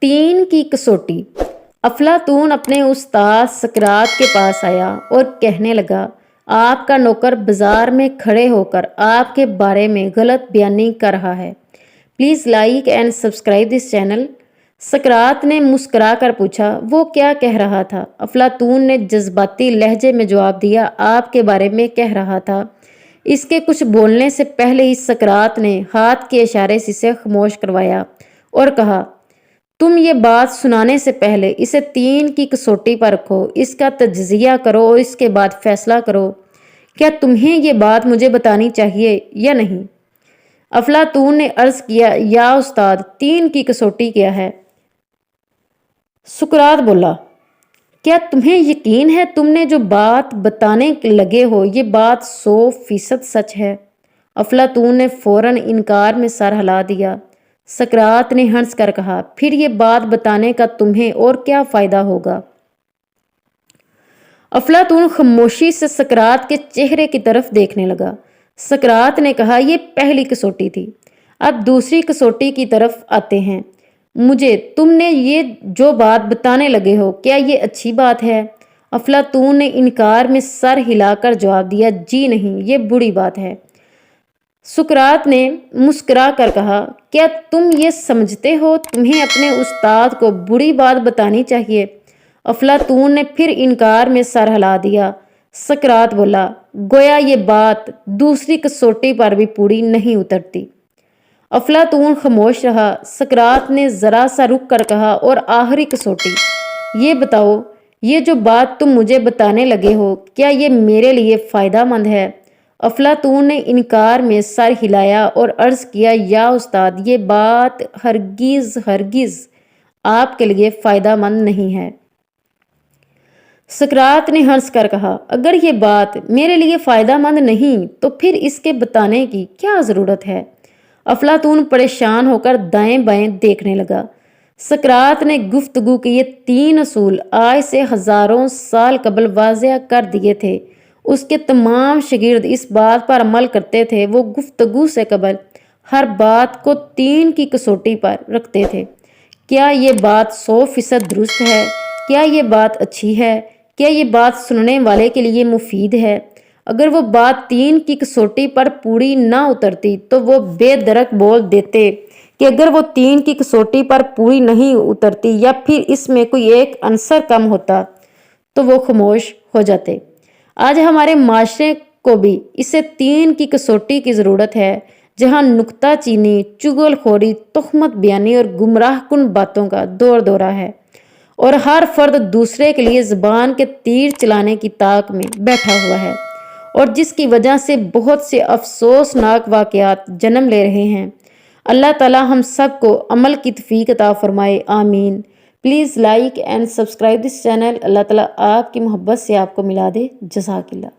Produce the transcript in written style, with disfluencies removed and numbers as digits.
तीन की कसौटी। अफलातून अपने उस्ताद सकरात के पास आया और कहने लगा, आपका नौकर बाजार में खड़े होकर आपके बारे में गलत बयानी कर रहा है। Please like and subscribe this channel. सकरात ने मुस्कुरा कर पूछा, वो क्या कह रहा था? अफलातून ने जज्बाती लहजे में जवाब दिया, आपके बारे में कह रहा था। इसके कुछ बोलने से पहले ही सकरात ने हाथ के इशारे से इसे खामोश करवाया और कहा, तुम ये बात सुनाने से पहले इसे तीन की कसौटी पर रखो, इसका तज्जिया करो और इसके बाद फैसला करो क्या तुम्हें ये बात मुझे बतानी चाहिए या नहीं। अफलातून ने अर्ज किया, या उस्ताद, तीन की कसौटी क्या है? सुकरात बोला, क्या तुम्हें यकीन है तुमने जो बात बताने लगे हो ये बात 100% सच है? अफलातून ने फौरन इनकार में सर हिला दिया। सकरात ने हंस कर कहा, फिर ये बात बताने का तुम्हें और क्या फायदा होगा? अफलातून खामोशी से सकरात के चेहरे की तरफ देखने लगा। सकरात ने कहा, यह पहली कसौटी थी, अब दूसरी कसौटी की तरफ आते हैं। मुझे तुमने ये जो बात बताने लगे हो क्या ये अच्छी बात है? अफलातून ने इनकार में सर हिलाकर जवाब दिया, जी नहीं, ये बुरी बात है। सुकरात ने मुस्कुरा कर कहा, क्या तुम ये समझते हो तुम्हें अपने उस्ताद को बुरी बात बतानी चाहिए? अफलातून ने फिर इनकार में सर हिला दिया। सकरात बोला, गोया ये बात दूसरी कसौटी पर भी पूरी नहीं उतरती। अफलातून खामोश रहा। सकरात ने जरा सा रुक कर कहा, और आखिरी कसौटी, ये बताओ, ये जो बात तुम मुझे बताने लगे हो क्या ये मेरे लिए फ़ायदा मंद है? अफलातून ने इनकार में सर हिलाया और अर्ज़ किया, या उस्ताद, ये बात हरगिज़ हरगिज़ आपके लिए फ़ायदा मंद नहीं है। सकरात ने हंस कर कहा, अगर ये बात मेरे लिए फ़ायदा मंद नहीं तो फिर इसके बताने की क्या ज़रूरत है? अफलातून परेशान होकर दाएं बाएं देखने लगा। सकरात ने गुफ्तगू के ये तीन असूल आज से हज़ारों साल कबल वाज़ेह कर दिए थे। उसके तमाम शागिर्द इस बात पर अमल करते थे। वो गुफ्तगू से कबल हर बात को तीन की कसौटी पर रखते थे। क्या ये बात 100% दुरुस्त है? क्या ये बात अच्छी है? क्या ये बात सुनने वाले के लिए मुफीद है? अगर वो बात तीन की कसौटी पर पूरी ना उतरती तो वो बेधड़क बोल देते कि अगर वो तीन की कसौटी पर पूरी नहीं उतरती या फिर इसमें कोई एक अंसर कम होता तो वो खामोश हो जाते। आज हमारे माशरे को भी इसे तीन की कसौटी की ज़रूरत है, जहाँ नुक्ता चीनी, चुगलखोरी, तोहमत बयानी और गुमराह कुन बातों का दौर दौरा है और हर फर्द दूसरे के लिए ज़बान के तीर चलाने की ताक में बैठा हुआ है और जिसकी वजह से बहुत से अफसोसनाक वाक़यात जन्म ले रहे हैं। अल्लाह ताला हम सब को अमल की तौफीक अता फरमाए, आमीन। Please like and subscribe this channel. Allah ताला आपकी मोहब्बत से आपको मिला दे। जज़ाकिल्लाह।